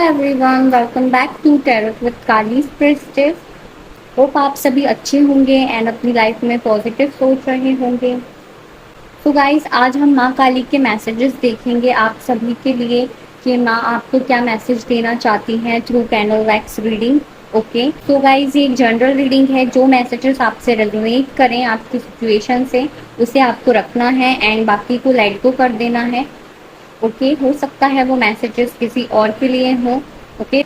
Everyone, welcome back to tarot with Kali spirits. Hope आप सभी अच्छे होंगे एंड अपनी लाइफ में पॉजिटिव सोच रहे होंगे। तो गाइस, आज हम माँ काली के मैसेजेस देखेंगे आप सभी के लिए कि माँ आपको क्या मैसेज देना चाहती हैं through candle wax reading. Okay, तो गाइस ये एक जनरल रीडिंग है। जो मैसेजेस आपसे रेजोनेट करें आपकी सिचुएशन से, उसे आपको रखना है एंड बाकी को लेट गो कर देना है। ओके, हो सकता है वो मैसेजेस किसी और के लिए हो। ओके,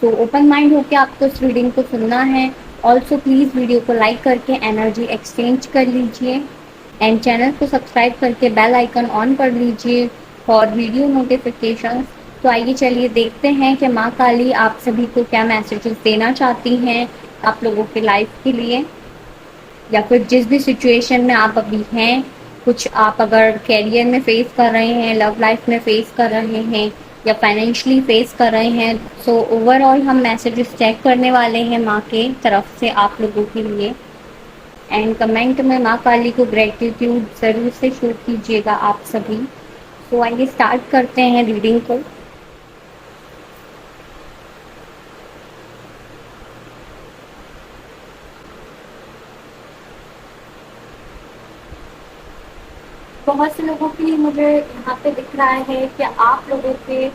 तो ओपन माइंड होकर आपको इस रीडिंग को सुनना है। ऑल्सो प्लीज़ वीडियो को लाइक करके एनर्जी एक्सचेंज कर लीजिए एंड चैनल को सब्सक्राइब करके बेल आइकन ऑन कर लीजिए फॉर वीडियो नोटिफिकेशंस। तो आइए चलिए देखते हैं कि माँ काली आप सभी को क्या मैसेजेस देना चाहती हैं आप लोगों के लाइफ के लिए, या फिर जिस भी सिचुएशन में आप अभी हैं। कुछ आप अगर कैरियर में फेस कर रहे हैं, लव लाइफ में फेस कर रहे हैं, या फाइनेंशियली फेस कर रहे हैं, सो ओवरऑल हम मैसेजेस चेक करने वाले हैं माँ के तरफ से आप लोगों के लिए। एंड कमेंट में माँ काली को ग्रेटिट्यूड ज़रूर से शो कीजिएगा आप सभी। तो आइए स्टार्ट करते हैं रीडिंग को। बहुत से लोगों के लिए मुझे यहाँ पे दिख रहा है कि आप लोगों के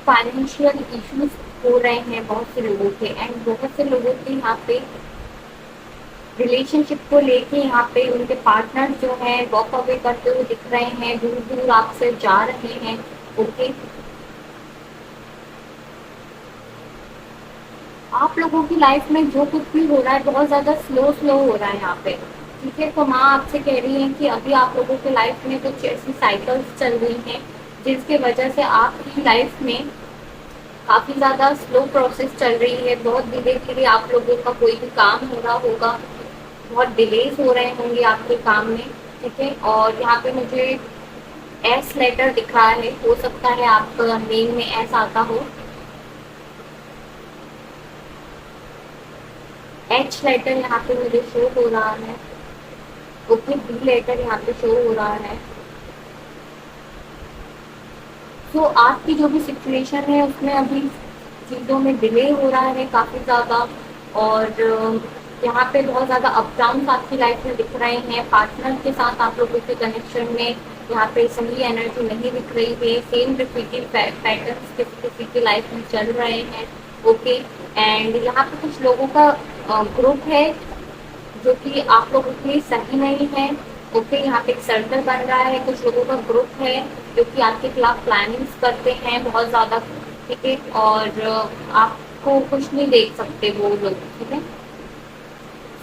फाइनेंशियल इश्यूज हो रहे हैं बहुत से लोगों के, एंड बहुत से लोगों के यहाँ पे रिलेशनशिप को लेके यहाँ पे उनके पार्टनर जो हैं वॉक अवे करते हुए दिख रहे हैं, दूर दूर आपसे जा रहे हैं। ओके, आप लोगों की लाइफ में जो कुछ भी हो रहा है बहुत ज़्यादा स्लो स्लो हो रहा है यहाँ पे। ठीक है, तो माँ आपसे कह रही है कि अभी आप लोगों के लाइफ में कुछ ऐसी साइकिल्स चल रही हैं जिसके वजह से आपकी लाइफ में काफ़ी ज़्यादा स्लो प्रोसेस चल रही है। बहुत धीरे धीरे आप लोगों का कोई भी काम हो रहा होगा, बहुत डिलेज हो रहे होंगे आपके काम में। ठीक है, और यहाँ पे मुझे एस लेटर दिख रहा है, हो सकता है आपका नेम में एस आता हो। एच लेटर यहाँ पे मुझे शो हो रहा है। ओके, बी लेटर यहाँ पे शो हो रहा है। तो आपकी जो भी सिचुएशन है उसमें अभी चीज़ों में डिले हो रहा है काफ़ी ज़्यादा, और यहाँ पे बहुत ज़्यादा अप डाउन आपकी लाइफ में दिख रहे हैं। पार्टनर के साथ आप लोगों के कनेक्शन में यहाँ पे सही एनर्जी नहीं दिख रही है। सेम रिपीटेड पैटर्न्स किसी किसी की लाइफ में चल रहे हैं। ओके, एंड यहाँ पे कुछ लोगों का ग्रुप है जो कि आप लोगों के लिए सही नहीं है। ओके, यहाँ पे एक सर्कल बन रहा है, कुछ लोगों का ग्रुप है जो कि आपके खिलाफ प्लानिंग्स करते हैं बहुत ज़्यादा। ठीक है, और आपको कुछ नहीं देख सकते वो लोग। ठीक है,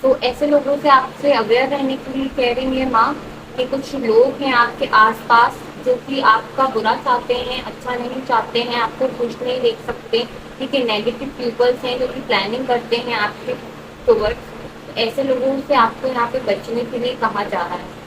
तो ऐसे लोगों से आपसे अवेयर रहने के लिए कह रही है माँ कि कुछ लोग हैं आपके आसपास जो कि आपका बुरा चाहते हैं, अच्छा नहीं चाहते हैं, आपको कुछ नहीं देख सकते। ठीक है, नेगेटिव पीपल्स हैं जो कि प्लानिंग करते हैं आपके टुवर्ड्स। ऐसे लोगों से आपको यहाँ पे बचने के लिए कहा जा रहा है।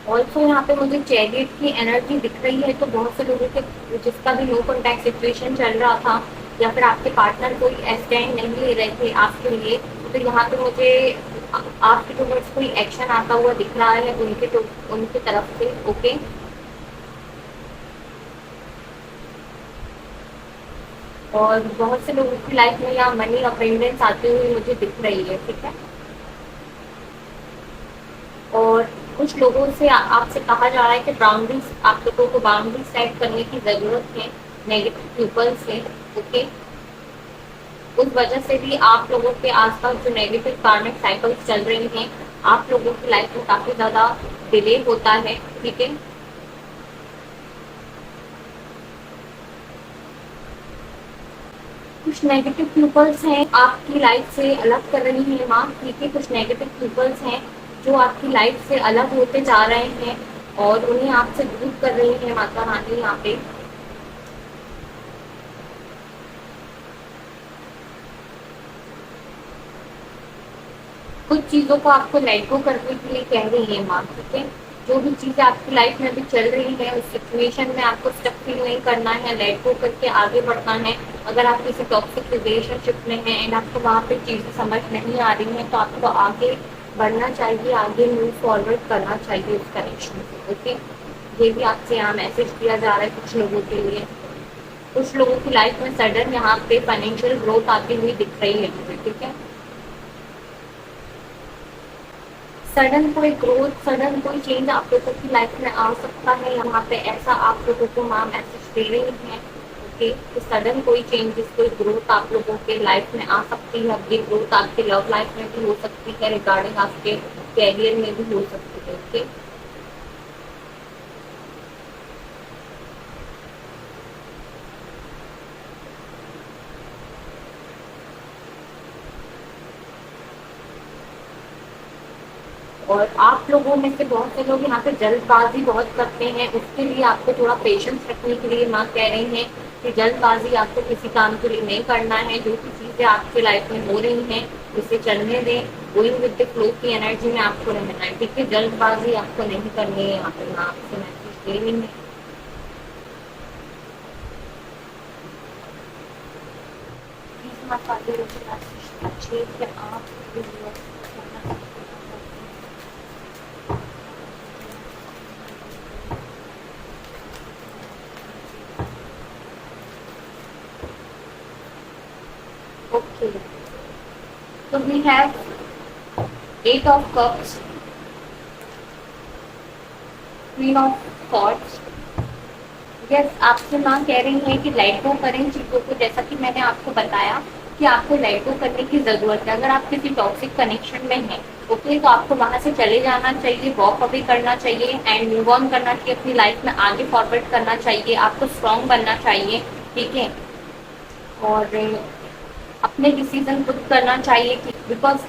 ऑल्सो यहाँ पे मुझे चैरियट की एनर्जी दिख रही है, तो बहुत से लोगों के जिसका भी नो कॉन्टैक्ट सिचुएशन चल रहा था या फिर आपके पार्टनर कोई स्टैंड नहीं ले रहे थे आपके लिए, तो यहाँ पे मुझे आपके टुवर्ड्स कोई एक्शन आता हुआ दिख रहा है उनके तरफ से। ओके, और बहुत से लोगों की लाइफ में यहाँ मनी अपेंडेंस आते हुए मुझे दिख रही है। ठीक है, और कुछ लोगों से आपसे कहा जा रहा है कि बाउंड्रीज, आप लोगों को बाउंड्री सेट करने की ज़रूरत है नेगेटिव पीपल से। ओके, उस वजह से भी आप लोगों के आसपास जो नेगेटिव कार्मिक साइकिल्स चल रही हैं आप लोगों की लाइफ में काफ़ी ज़्यादा डिले होता है। ठीक है, कुछ नेगेटिव पीपल्स हैं आपकी लाइफ से अलग कर रही हैं माँ। ठीक है, कुछ नेगेटिव पीपल्स हैं जो आपकी लाइफ से अलग होते जा रहे हैं और उन्हें आपसे दूर कर रही है माता रानी यहाँ पे। कुछ चीज़ों को आपको लेट गो करने के लिए कह रही है माँ। ठीक है, जो भी चीज़ें आपकी लाइफ में अभी चल रही है उस सिचुएशन में आपको स्टक फील नहीं करना है, लेट गो करके आगे बढ़ना है। अगर आप किसी टॉक्सिक रिलेशनशिप में हैं एंड आपको वहाँ पे चीज़ें समझ नहीं आ रही हैं तो आपको आगे बढ़ना चाहिए, आगे मूव फॉरवर्ड करना चाहिए उस कनेक्शन से। ओके, ये भी आपसे यहाँ मैसेज दिया जा रहा है कुछ लोगों के लिए। कुछ लोगों की लाइफ में सडन यहाँ पे फाइनेंशियल ग्रोथ आती हुई दिख रही है मुझे, ठीक है। सडन कोई ग्रोथ, सडन कोई चेंज आप लोगों की लाइफ में आ सकता है, यहाँ पे ऐसा आप लोगों को माँ मैसेज दे रही है। ओके, तो सडन कोई चेंजेस, कोई ग्रोथ आप लोगों के लाइफ में आ सकती है। अब ये ग्रोथ आपके लव लाइफ में भी हो सकती है, रिगार्डिंग आपके कैरियर में भी हो सकती है। ओके, और आप लोगों में से बहुत से लोग यहाँ पे जल्दबाजी बहुत करते हैं, उसके लिए आपको थोड़ा पेशेंस रखने के लिए माँ कह रही हैं कि जल्दबाजी आपको किसी काम के लिए नहीं करना है। जो भी चीज़ें आपकी लाइफ में हो रही हैं उसे चलने दें, गोइंग विद द फ्लो की एनर्जी में आपको रहना है, ठीक है। जल्दबाजी आपको नहीं करनी है, यहाँ पे माँ आपसे मैसेज दे रही है। प्लीज माँ काली अच्छे से आप okay. So we have Eight of Cups, Queen of Swords। Yes, आपसे माँ कह रही है कि लेट गो करें चीज़ों को, जैसा कि मैंने आपको बताया कि आपको लेट गो करने की ज़रूरत है। अगर आप किसी टॉक्सिक कनेक्शन में हैं, ओके, तो आपको वहाँ से चले जाना चाहिए, वॉक अवे करना चाहिए एंड मूव ऑन करना चाहिए, अपनी लाइफ में आगे फॉरवर्ड करना चाहिए, आपको स्ट्रॉन्ग बनना चाहिए, ठीक है। और अपने डिसीजन खुद करना चाहिए, बिकॉज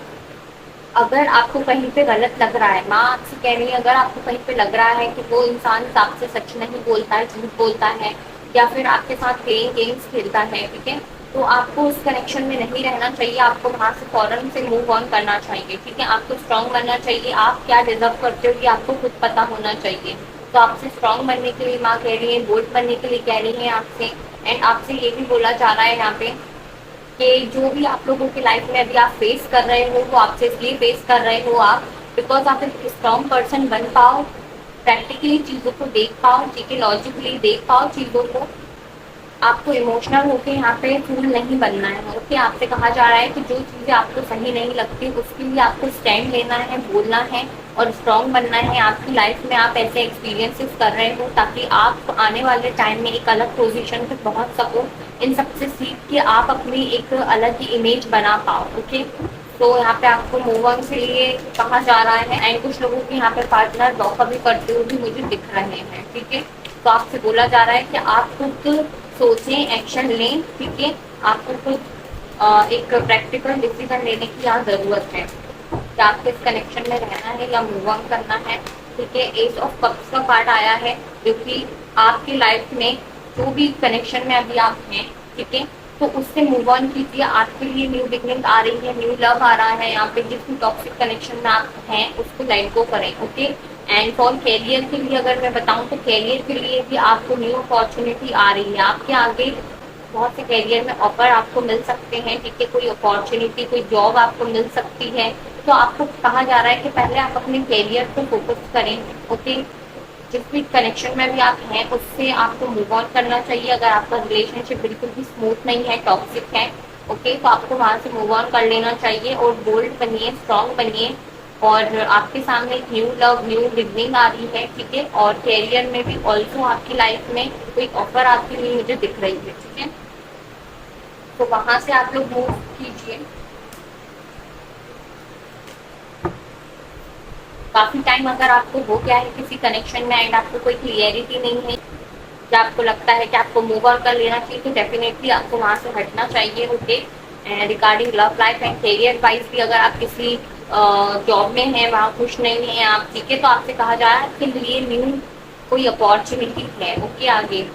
अगर आपको कहीं पे गलत लग रहा है, माँ आपसे कह रही है, अगर आपको कहीं पे लग रहा है कि वो इंसान आपसे सच नहीं बोलता है, झूठ बोलता है, या फिर आपके साथ प्लेइंग गेम्स खेलता है, ठीक है, तो आपको उस कनेक्शन में नहीं रहना चाहिए। आपको वहाँ से फौरन से मूव ऑन करना चाहिए, ठीक है। आपको स्ट्रांग बनना चाहिए, आप क्या डिजर्व करते हो कि आपको खुद पता होना चाहिए। तो आपसे स्ट्रांग बनने के लिए माँ कह रही है, बोल्ड बनने के लिए कह रही है आपसे। एंड आपसे ये भी बोला जा रहा है यहाँ पे कि जो भी आप लोगों की लाइफ में अभी आप फेस कर रहे हो, वो आपसे इसलिए फेस कर रहे हो आप, बिकॉज आप एक स्ट्रॉन्ग पर्सन बन पाओ, प्रैक्टिकली चीज़ों को देख पाओ, ठीक है, लॉजिकली देख पाओ चीज़ों को। आपको इमोशनल होके यहाँ पे फूल नहीं बनना है, ओके। आपसे कहा जा रहा है कि जो चीज़ें आपको सही नहीं लगती उसके लिए आपको स्टैंड लेना है, बोलना है और स्ट्रॉन्ग बनना है। आपकी लाइफ में आप ऐसे एक्सपीरियंसेस कर रहे हो ताकि आप आने वाले टाइम में एक अलग पोजीशन पे पहुंच सको, इन सबसे सीख के आप अपनी एक अलग ही इमेज बना पाओ, ओके। तो यहाँ पे आपको मूव ऑन के लिए कहा जा रहा है एंड कुछ लोगों के यहाँ पे पार्टनर धोखा भी करते हुए भी मुझे दिख रहे हैं, ठीक है। तो आपसे बोला जा रहा है कि आप खुद सोचें, एक्शन लें, ठीक है। आपको खुद एक प्रैक्टिकल डिसीजन लेने की यहाँ ज़रूरत है कि आपको इस कनेक्शन में रहना है या मूव ऑन करना है, ठीक है। एज ऑफ कप्स का पार्ट आया है, जो कि आपकी लाइफ में जो भी कनेक्शन में अभी आप हैं, ठीक है, तो उससे मूव ऑन कीजिए। आपके लिए न्यू बिगनिंग आ रही है, न्यू लव आ रहा है। यहाँ पे जिस भी टॉक्सिक कनेक्शन में आप हैं उसको लेट गो करें, ओके। एंड फॉर कैरियर के लिए अगर मैं बताऊं तो कैरियर के लिए भी आपको न्यू अपॉर्चुनिटी आ रही है। आपके आगे बहुत से कैरियर में ऑफर आपको मिल सकते हैं, ठीक है। कोई अपॉर्चुनिटी, कोई जॉब आपको मिल सकती है। तो आपको कहा जा रहा है कि पहले आप अपने कैरियर को फोकस करें, ओके। जिस भी कनेक्शन में भी आप हैं उससे आपको मूव ऑन करना चाहिए। अगर आपका रिलेशनशिप बिल्कुल भी स्मूथ नहीं है, टॉक्सिक है, ओके, तो आपको वहाँ से मूव ऑन कर लेना चाहिए और बोल्ड बनिए, स्ट्रांग बनिए। और आपके सामने न्यू लव, न्यू बिगनिंग आ रही है, ठीक है। और कैरियर में भी ऑल्सो आपकी लाइफ में कोई ऑफर आती हुई मुझे दिख रही है, ठीक है। तो वहाँ से आप लोग मूव कीजिए। काफी टाइम अगर आपको हो गया है किसी कनेक्शन में एंड आपको कोई क्लियरिटी नहीं है, या आपको लगता है कि आपको मूव ऑन कर लेना चाहिए, तो डेफिनेटली आपको वहाँ से हटना चाहिए, okay. Regarding love life and career wise भी अगर आप किसी जॉब में हैं, वहाँ खुश नहीं हैं आप, ठीक है, तो आपसे कहा जा रहा है आपके लिए न्यू कोई अपॉर्चुनिटी है, ओके, आगे।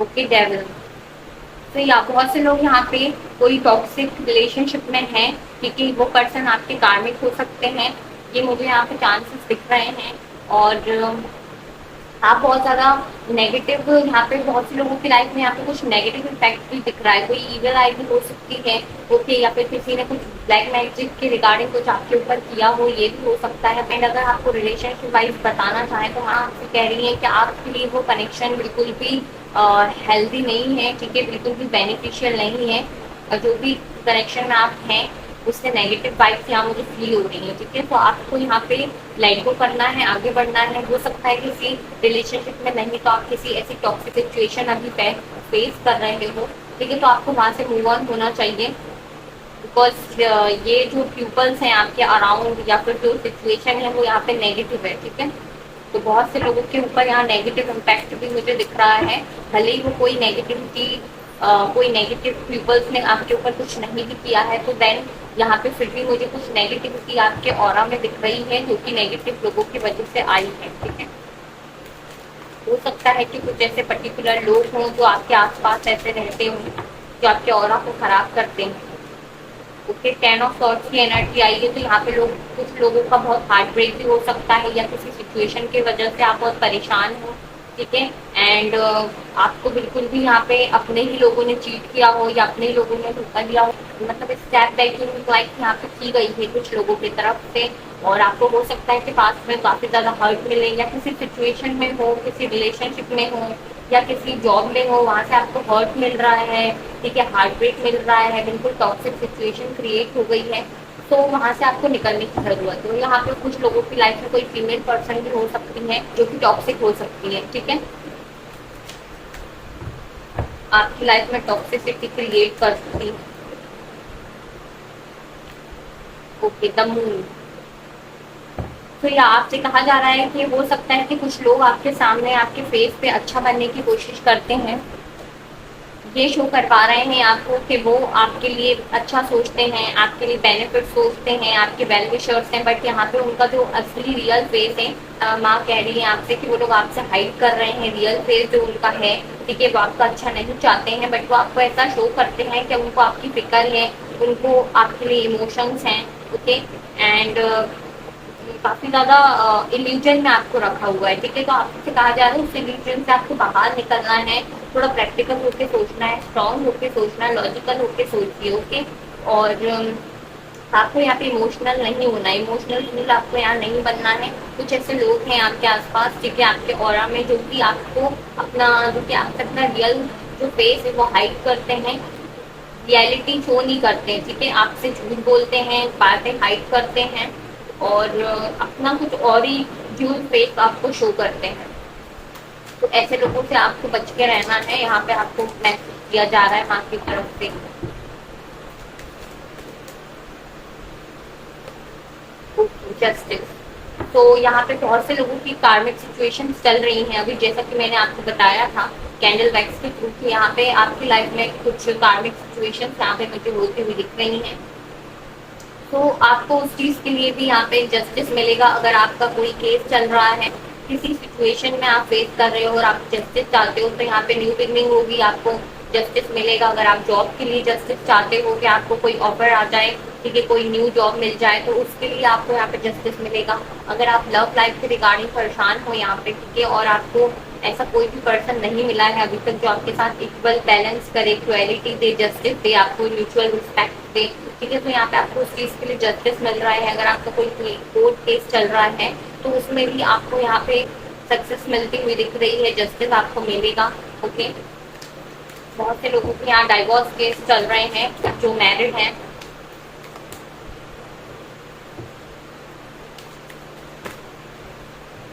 Okay devil. तो या बहुत से लोग यहाँ पे कोई टॉक्सिक रिलेशनशिप में हैं, क्योंकि वो पर्सन आपके कार्मिक हो सकते हैं, ये मुझे यहाँ पे चांसेस दिख रहे हैं। और आप बहुत ज़्यादा नेगेटिव, यहाँ पे बहुत से लोगों की लाइफ में यहाँ पे कुछ नेगेटिव इम्पैक्ट भी दिख रहा है। कोई ईविल आई भी हो सकती है, ओके, या फिर किसी ने कुछ ब्लैक मैजिक के रिगार्डिंग कुछ आपके ऊपर किया हो, ये भी हो सकता है। एंड अगर आपको रिलेशनशिप वाइज बताना चाहें तो मैं आपसे कह रही है कि आपके लिए वो कनेक्शन बिल्कुल भी हेल्दी नहीं है, ठीक है, बिल्कुल भी बेनिफिशियल नहीं है। और जो भी कनेक्शन में आप हैं उससे नेगेटिव वाइब्स यहाँ मुझे फील हो रही है, ठीक है। तो आपको यहाँ पे लेट गो करना है, आगे बढ़ना है। हो सकता है किसी रिलेशनशिप में नहीं तो आप किसी ऐसी टॉक्सिक सिचुएशन अभी फेस कर रहे हो, ठीक है, तो आपको वहाँ से मूव ऑन होना चाहिए। बिकॉज ये जो पीपल्स हैं आपके अराउंड या फिर जो सिचुएशन है वो यहाँ पे नेगेटिव है, ठीक है। तो बहुत से लोगों के ऊपर यहाँ नेगेटिव इम्पैक्ट भी मुझे दिख रहा है, भले ही वो कोई नेगेटिविटी कोई नेगेटिव पीपल्स ने आपके ऊपर कुछ नहीं भी किया है, तो देन यहाँ पे फिर भी मुझे कुछ नेगेटिविटी आपके ऑरा में दिख रही है जो कि नेगेटिव लोगों की वजह से आई है, ठीक है। हो सकता है कि कुछ ऐसे पर्टिकुलर लोग हों जो आपके आसपास ऐसे रहते हों जो आपके ऑरा को खराब करते हैं। ओके, 10 ऑफ सॉर्ड्स की एनर्जी आई है, तो यहाँ पे लोग, कुछ लोगों का बहुत हार्ट ब्रेक भी हो सकता है या किसी सिचुएशन की वजह से आप बहुत परेशान हो, ठीक है। एंड आपको बिल्कुल भी यहाँ पे अपने ही लोगों ने चीट किया हो या अपने ही लोगों ने धोखा दिया हो, मतलब स्टेप बैकिंग लाइक यहाँ पे की गई है कुछ लोगों की तरफ से। और आपको हो सकता है कि पास में काफी ज्यादा हर्ट मिले या किसी सिचुएशन में हो, किसी रिलेशनशिप में हो या किसी जॉब में हो, वहां से आपको हर्ट मिल रहा है, ठीक है, हार्ट ब्रेक मिल रहा है, बिल्कुल टॉक्सिक सिचुएशन क्रिएट हो गई है, तो वहां से आपको निकलने की जरूरत है। यहाँ पे कुछ लोगों की लाइफ में कोई फीमेल पर्सन भी हो सकती है जो कि टॉक्सिक हो सकती है, ठीक है, आपकी लाइफ में टॉक्सिसिटी क्रिएट कर सकती है। Okay, the moon. तो ये आपसे कहा जा रहा है कि हो सकता है कि कुछ लोग आपके सामने आपके फेस पे अच्छा बनने की कोशिश करते हैं, ये शो करवा रहे हैं आपको कि वो आपके लिए अच्छा सोचते हैं, आपके लिए बेनिफिट सोचते हैं, आपके वेल विशर्स हैं, बट यहाँ पे उनका जो असली रियल फेस है, माँ कह रही है आपसे कि वो लोग आपसे हाइड कर रहे हैं रियल फेस जो उनका है, ठीक है, वो आपका अच्छा नहीं चाहते हैं, बट वो आपको ऐसा शो करते हैं कि उनको आपकी फिक्र है, उनको आपके लिए इमोशंस हैं, ओके। एंड काफी ज्यादा इल्यूजन में आपको रखा हुआ है, ठीक है। तो आपसे कहा जा रहा है उस इल्यूजन से आपको बाहर निकलना है, थोड़ा प्रैक्टिकल होके सोचना है, स्ट्रांग होके सोचना है, लॉजिकल होके सोचिए, ओके। और आपको यहाँ पे इमोशनल नहीं होना है, इमोशनल फील आपको यहाँ नहीं बनना है। कुछ ऐसे लोग हैं आपके आसपास, ठीक है, आपके ऑरा में, जो कि आपको अपना, जो कि आपसे अपना रियल जो फेस है वो हाइड करते हैं, रियलिटी शो नहीं करते, ठीक है, आपसे झूठ बोलते हैं, बातें हाइड करते हैं और अपना कुछ और ही झूठ फेस आपको शो करते हैं। तो ऐसे लोगों से आपको बच के रहना है, यहाँ पे आपको मैसेज दिया जा रहा है माँ की तरफ से। जस्टिस। तो यहाँ पे बहुत से लोगों की कार्मिक सिचुएशन चल रही हैं अभी, जैसा कि मैंने आपको बताया था कैंडल वैक्स के थ्रू कि यहाँ पे आपकी लाइफ में कुछ कार्मिक सिचुएशन यहाँ पे मुझे होती हुई दिख रही हैं। तो आपको उस चीज के लिए भी यहाँ पे जस्टिस मिलेगा। अगर आपका कोई केस चल रहा है, किसी सिचुएशन में आप फेस कर रहे हो और आप जस्टिस चाहते हो, तो यहाँ पे न्यू बिगनिंग होगी, आपको जस्टिस मिलेगा। अगर आप जॉब के लिए जस्टिस चाहते हो कि आपको कोई ऑफर आ जाए, ठीक है, कोई न्यू जॉब मिल जाए, तो उसके लिए आपको यहाँ पे जस्टिस मिलेगा। अगर आप लव लाइफ के रिगार्डिंग परेशान हो यहाँ पे, ठीक है, और आपको ऐसा कोई भी पर्सन नहीं मिला है अभी तक जो आपके साथ इक्वल बैलेंस करे, इक्वलिटी दे, जस्टिस दे, आपको म्यूचुअल रिस्पेक्ट दे, ठीक है, तो यहाँ पे आपको उस चीज के लिए जस्टिस मिल रहा है। अगर आपका कोई कोर्ट केस चल रहा है तो उसमें भी आपको यहाँ पे सक्सेस मिलती हुई दिख रही है, जस्टिस आपको मिलेगा, ओके। बहुत से लोगों के यहाँ डाइवोर्स केस चल रहे हैं जो मैरिड हैं,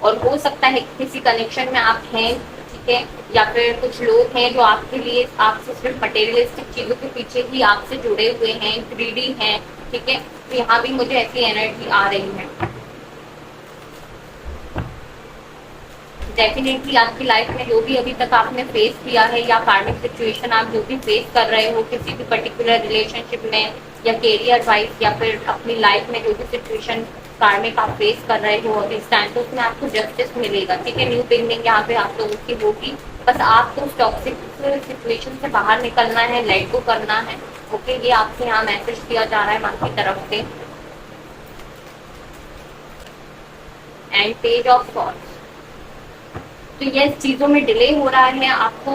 और हो सकता है किसी कनेक्शन में आप हैं, ठीक है, या फिर कुछ लोग हैं जो आपके लिए, आपसे सिर्फ मटेरियलिस्टिक चीजों के पीछे ही आपसे जुड़े हुए हैं, ग्रीडी हैं, ठीक है। तो यहाँ भी मुझे ऐसी एनर्जी आ रही है। डेफिनेटली आपकी लाइफ में जो भी अभी तक आपने फेस किया है या कार्मिक सिचुएशन आप जो भी फेस कर रहे हो किसी भी पर्टिकुलर रिलेशनशिप में या करियर वाइज या फिर अपनी लाइफ में जो भी सिचुएशन कार्मिक आप फेस कर रहे हो अभी इस टाइम, तो उसमें आपको जस्टिस मिलेगा, ठीक है। न्यू बिगनिंग यहाँ पे आप लोगों की होगी। बस आपको उस टॉक्सिक सिचुएशन से बाहर निकलना है, लेट गो करना है, ओके। ये आपसे यहाँ मैसेज दिया जा रहा है माँ की तरफ से। एंड पेज ऑफ सॉर्ड्स, तो ये चीज़ों में डिले हो रहा है, आपको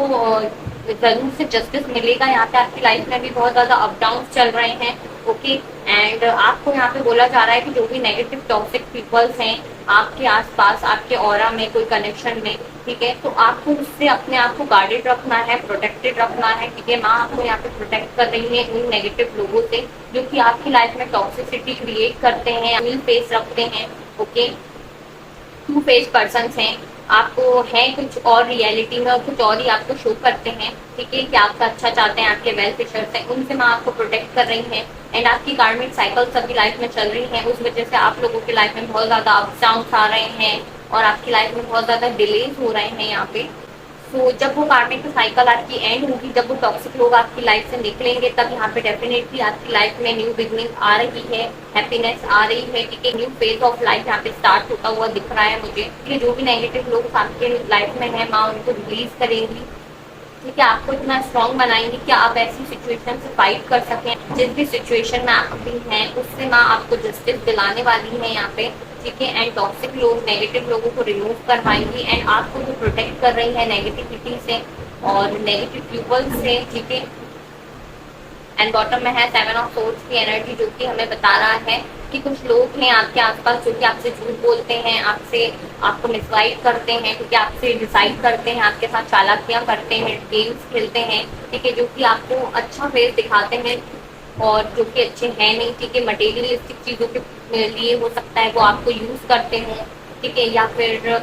ज़रूर से जस्टिस मिलेगा। यहाँ पे आपकी लाइफ में भी बहुत ज़्यादा अप डाउन चल रहे हैं, ओके। एंड आपको यहाँ पे बोला जा रहा है कि जो भी नेगेटिव टॉक्सिक पीपल्स हैं आपके आसपास, आपके ऑरा में, कोई कनेक्शन में, ठीक है, तो आपको उससे अपने आप को गार्डेड रखना है, प्रोटेक्टेड रखना है, ठीक है। माँ आपको यहाँ पे प्रोटेक्ट कर रही है उन नेगेटिव लोगों से जो कि आपकी लाइफ में टॉक्सिसिटी क्रिएट करते हैं, फुल फेस रखते हैं, ओके। टू फेस पर्सन हैं, आपको है कुछ और रियलिटी में और कुछ और ही आपको शो करते हैं, ठीक है, कि आपका अच्छा चाहते हैं, आपके वेल विशर्स हैं, उनसे मैं आपको प्रोटेक्ट कर रही हैं। एंड आपकी कार्मिक साइकिल सभी लाइफ में चल रही है, उस वजह से आप लोगों की लाइफ में बहुत ज़्यादा अप्स डाउन्स आ रहे हैं और आपकी लाइफ में बहुत ज़्यादा डिलेज हो रहे हैं यहाँ पे। तो जब वो कार्मिक साइकिल आपकी एंड होगी, जब वो टॉक्सिक लोग आपकी लाइफ से निकलेंगे, तब यहाँ पे डेफिनेटली आपकी लाइफ में न्यू बिगनिंग आ रही है, हैप्पीनेस आ रही है, ठीक है। न्यू फेज ऑफ लाइफ यहाँ पे स्टार्ट होता हुआ दिख रहा है मुझे, कि जो भी नेगेटिव लोग आपके लाइफ में है, माँ उनको रिलीज करेंगी, ठीक है। आपको इतना स्ट्रॉन्ग बनाएंगे कि आप ऐसी सिचुएशन से फाइट कर सकें। जिस भी सिचुएशन में आप अभी हैं उससे माँ आपको जस्टिस दिलाने वाली है यहाँ पे, ठीक है। एंड टॉक्सिक लोग, नेगेटिव लोगों को रिमूव करवाएंगी एंड आपको जो प्रोटेक्ट कर रही है नेगेटिविटी से और नेगेटिव पीपल से, ठीक है। एंड बॉटम में है 7 ऑफ सोर्ड्स की एनर्जी, जो कि हमें बता रहा है कि कुछ लोग हैं आपके आसपास जो कि आपसे झूठ बोलते हैं, आपको मिसगाइड करते हैं, क्योंकि आपसे डिसाइड करते हैं, आपके साथ चालाकियां करते हैं, गेम्स खेलते हैं, ठीक है, जो कि आपको अच्छा फेस दिखाते हैं और जो कि अच्छे हैं नहीं, ठीक है। मटेरियलिस्टिक चीज़ों के लिए हो सकता है वो आपको यूज़ करते हों, ठीक है। या फिर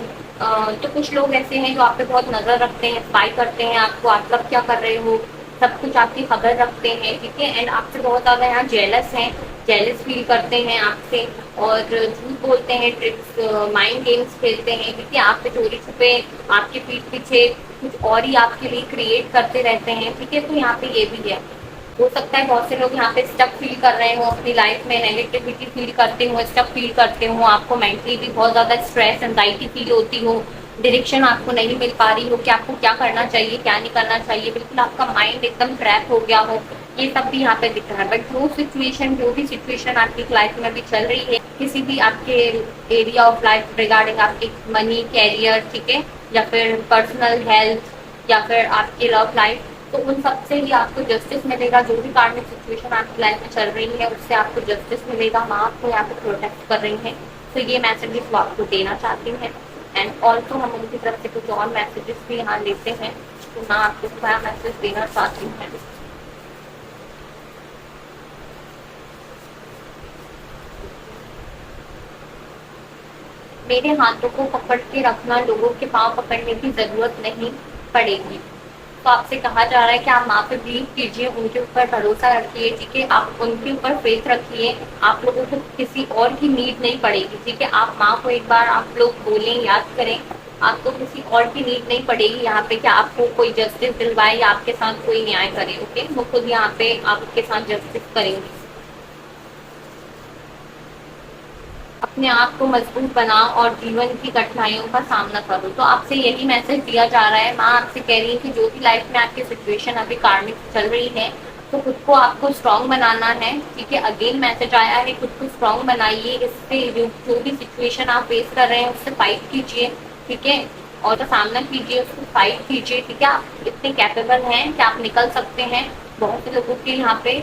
तो कुछ लोग ऐसे हैं जो आप पे बहुत नज़र रखते हैं, स्पाई करते हैं आपको, आप कब क्या कर रहे हो, सब कुछ आपकी खबर रखते हैं, ठीक है। एंड आपसे बहुत ज़्यादा यहाँ जेलस हैं, जेलस फील करते हैं आपसे और झूठ बोलते हैं, ट्रिक्स, माइंड गेम्स खेलते हैं, ठीक है। आप पे चोरी छुपे, आपके पीठ पीछे कुछ और ही आपके लिए क्रिएट करते रहते हैं, ठीक है। तो यहाँ पे ये भी है, हो सकता है बहुत से लोग यहाँ पे स्टक फील कर रहे हो अपनी लाइफ में, नेगेटिविटी फील करते हो, स्टक फील करते हो, आपको मेंटली भी बहुत ज़्यादा स्ट्रेस, एंजाइटी फील होती हो, डायरेक्शन आपको नहीं मिल पा रही हो कि आपको क्या करना चाहिए, क्या नहीं करना चाहिए, बिल्कुल आपका माइंड एकदम ट्रैप हो गया हो, ये सब भी यहाँ पे दिख रहा है। बट जो भी सिचुएशन आपकी लाइफ में भी चल रही है, किसी भी आपके एरिया ऑफ लाइफ रिगार्डिंग आपके मनी, कैरियर, ठीक है, या फिर पर्सनल हेल्थ या फिर आपकी लव लाइफ, तो उन सब से ही आपको जस्टिस मिलेगा। जो भी कार्मिक सिचुएशन आपकी लाइफ में चल रही है उससे आपको जस्टिस मिलेगा, माँ आपको यहाँ पे प्रोटेक्ट कर रही है। तो ये मैसेजेस वो आपको देना चाहती हैं एंड ऑल्सो हम उनकी तरफ से कुछ और मैसेजेस भी यहाँ लेते हैं। तो माँ आपको क्या मैसेज देना चाहती हैं। मेरे हाथों को पकड़ के रखना, लोगों के पाँव पकड़ने की जरूरत नहीं पड़ेगी। तो आपसे कहा जा रहा है कि आप माँ पे बिलीव कीजिए, उनके ऊपर भरोसा रखिए, ठीक है। आप उनके ऊपर फेथ रखिए, आप लोगों को किसी और की नीड नहीं पड़ेगी, ठीक है। आप माँ को एक बार आप लोग बोलें, याद करें, आपको किसी और की नीड नहीं पड़ेगी यहाँ पे कि आपको कोई जस्टिस दिलवाए या आपके साथ कोई न्याय करे, ओके। वो खुद यहाँ पे आपके साथ जस्टिस करेंगे। अपने आप को मजबूत बनाओ और जीवन की कठिनाइयों का सामना करो। तो आपसे यही मैसेज दिया जा रहा है। माँ आपसे कह रही है कि जो भी लाइफ में आपकी सिचुएशन अभी कार्मिक चल रही है, तो खुद को आपको स्ट्रांग बनाना है, ठीक है। अगेन मैसेज आया है, खुद को स्ट्रांग बनाइए, इससे जो भी सिचुएशन आप फेस कर रहे हैं उससे फाइट कीजिए, ठीक है, और तो सामना कीजिए, उसको फाइट कीजिए, ठीक है। आप इतने कैपेबल हैं कि आप निकल सकते हैं। बहुत से लोगों के यहाँ पे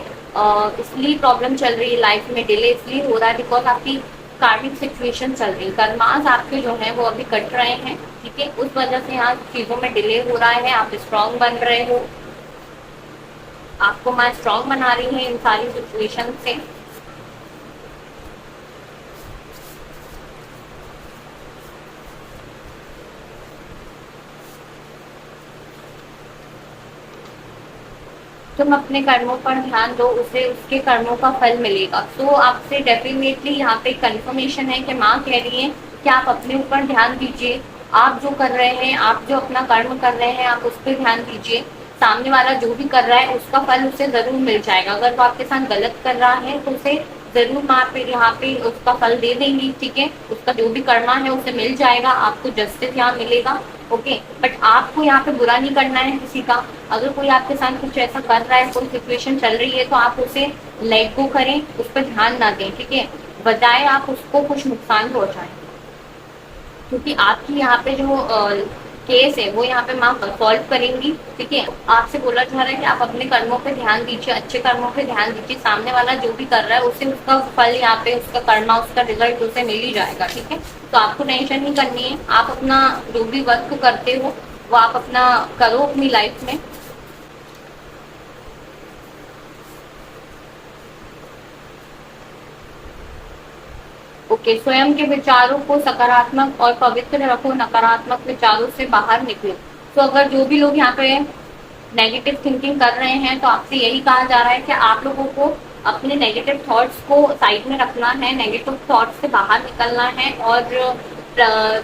इसलिए प्रॉब्लम चल रही है, लाइफ में डिले इसलिए हो रहा है बिकॉज आपकी कार्मिक सिचुएशन चल रही है, कर्मास आपके जो है वो अभी कट रहे हैं, ठीक है। उस वजह से यहाँ चीज़ों में डिले हो रहा है, आप स्ट्रांग बन रहे हो, आपको माँ स्ट्रांग बना रही है इन सारी सिचुएशन से। तुम अपने कर्मों पर ध्यान दो, उसे उसके कर्मों का फल मिलेगा। तो आपसे डेफिनेटली यहाँ पे कंफर्मेशन है कि माँ कह रही है कि आप अपने ऊपर ध्यान दीजिए, आप जो कर रहे हैं, आप जो अपना कर्म कर रहे हैं, आप उस पर ध्यान दीजिए। सामने वाला जो भी कर रहा है उसका फल उसे जरूर मिल जाएगा। अगर वो आपके साथ गलत कर रहा है तो उसे जरूर माँ पे यहाँ पे उसका फल दे देंगी, ठीक है। उसका जो भी कर्मा है उसे मिल जाएगा, आपको जस्टिस यहाँ मिलेगा, ओके। बट आपको यहाँ पे बुरा नहीं करना है किसी का। अगर कोई आपके साथ कुछ ऐसा कर रहा है, कोई सिचुएशन चल रही है, तो आप उसे लेट गो करें, उस पर ध्यान ना दें, ठीक है, बजाय आप उसको कुछ नुकसान पहुंचाएं। क्योंकि आपकी यहाँ पे जो केस है वो यहाँ पे माँ सॉल्व करेंगी। ठीक है, आपसे बोला जा रहा है कि आप अपने कर्मों पे ध्यान दीजिए, अच्छे कर्मों पे ध्यान दीजिए। सामने वाला जो भी कर रहा है उसे उसका फल यहाँ पे, उसका कर्मा, उसका रिजल्ट उसे मिल ही जाएगा। ठीक है, तो आपको टेंशन नहीं करनी है। आप अपना जो भी वर्क करते हो वो आप अपना करो अपनी लाइफ में। ओके, स्वयं के विचारों को सकारात्मक और पवित्र रखो, नकारात्मक विचारों से बाहर निकलो। तो अगर जो भी लोग यहाँ पे नेगेटिव थिंकिंग कर रहे हैं तो आपसे यही कहा जा रहा है कि आप लोगों को अपने नेगेटिव थॉट्स को साइड में रखना है, नेगेटिव थॉट्स से बाहर निकलना है और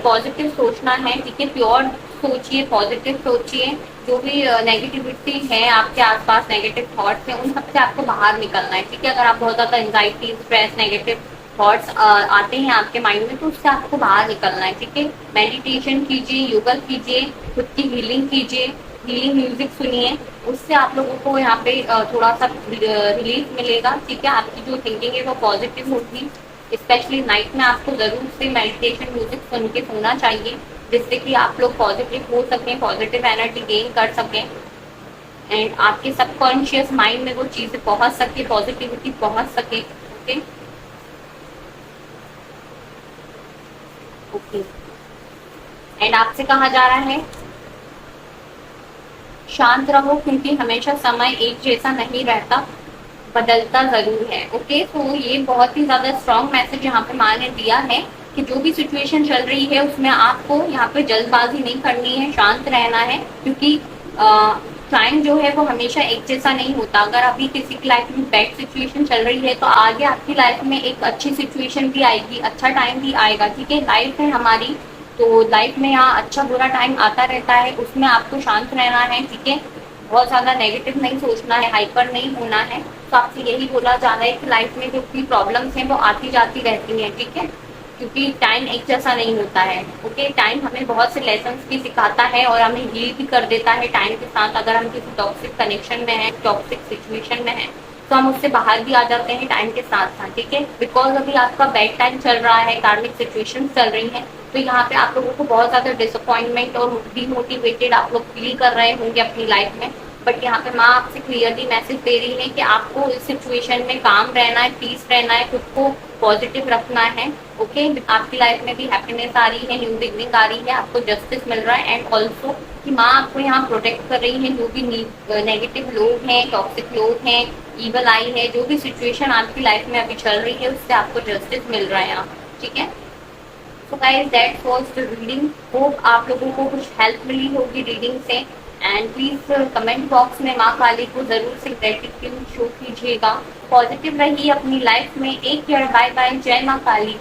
पॉजिटिव सोचना है। ठीक है, प्योर सोचिए, पॉजिटिव सोचिए। जो भी नेगेटिविटी है आपके आसपास, नेगेटिव थॉट्स हैं, उन सबसे आपको बाहर निकलना है। ठीक है, अगर आप बहुत ज्यादा एंजाइटी, स्ट्रेस, नेगेटिव थॉट्स आते हैं आपके माइंड में तो उससे आपको बाहर निकलना है। ठीक है, मेडिटेशन कीजिए, योगा कीजिए, खुद की हीलिंग कीजिए, हीलिंग म्यूजिक सुनिए, उससे आप लोगों को यहाँ पे थोड़ा सा रिलीफ मिलेगा। ठीक है, आपकी जो थिंकिंग है वो पॉजिटिव होगी। स्पेशली नाइट में आपको जरूर से मेडिटेशन म्यूजिक सुन के सोना चाहिए, जिससे कि आप लोग पॉजिटिव हो सकें, पॉजिटिव एनर्जी गेन कर सकें एंड आपके सबकॉन्शियस माइंड में वो चीजें पहुंच सके, पॉजिटिविटी पहुंच सके। ओके ओके, एंड आपसे कहा जा रहा है शांत रहो, क्योंकि हमेशा समय एक जैसा नहीं रहता, बदलता जरूर है। ओके, तो ये बहुत ही ज्यादा स्ट्रॉन्ग मैसेज यहाँ पे माँ ने दिया है कि जो भी सिचुएशन चल रही है उसमें आपको यहाँ पे जल्दबाजी नहीं करनी है, शांत रहना है, क्योंकि टाइम जो है वो हमेशा एक जैसा नहीं होता। अगर अभी किसी की लाइफ में बैड सिचुएशन चल रही है तो आगे आपकी लाइफ में एक अच्छी सिचुएशन भी आएगी, अच्छा टाइम भी आएगा। ठीक है, लाइफ है हमारी, तो लाइफ में यहाँ अच्छा बुरा टाइम आता रहता है, उसमें आपको शांत रहना है। ठीक है, बहुत ज्यादा नेगेटिव नहीं सोचना है, हाइपर नहीं होना है। तो आपसे यही बोला जा रहा है कि लाइफ में जो भी प्रॉब्लम्स हैं वो आती जाती रहती हैं। ठीक है, क्योंकि टाइम एक जैसा नहीं होता है। ओके, टाइम हमें बहुत से लेसन्स भी सिखाता है और हमें हील भी कर देता है टाइम के साथ। अगर हम किसी टॉक्सिक कनेक्शन में है, टॉक्सिक सिचुएशन में है, तो हम उससे बाहर भी आ जाते हैं टाइम के साथ साथ। ठीक है, बिकॉज अभी आपका बैड टाइम चल रहा है, कार्मिक सिचुएशन चल रही है, तो यहाँ पे आप लोगों को बहुत ज्यादा डिसअपॉइंटमेंट और डिमोटिवेटेड आप लोग फील कर रहे होंगे अपनी लाइफ में। बट यहाँ पे माँ आपसे क्लियरली मैसेज दे रही है कि आपको इस सिचुएशन में काम रहना है, पीस रहना है, खुद को पॉजिटिव रखना है। ओके, आपकी लाइफ में भी हैप्पीनेस आ रही है, न्यू बिगनिंग आ रही है, आपको जस्टिस मिल रहा है एंड ऑल्सो कि माँ आपको यहाँ प्रोटेक्ट कर रही है। जो भी नेगेटिव लोग हैं, टॉक्सिक लोग हैं, ईवल आई है, जो भी सिचुएशन आपकी लाइफ में अभी चल रही है उससे आपको जस्टिस मिल रहा है यहाँ। ठीक है, so guys that was the reading. Hope आप लोगों को कुछ हेल्प मिली होगी रीडिंग से एंड प्लीज कमेंट बॉक्स में माँ काली को जरूर से ग्रेटिट्यूड शो कीजिएगा। पॉजिटिव रहिए अपनी लाइफ में। एक केयर, बाय बाय, जय माँ काली।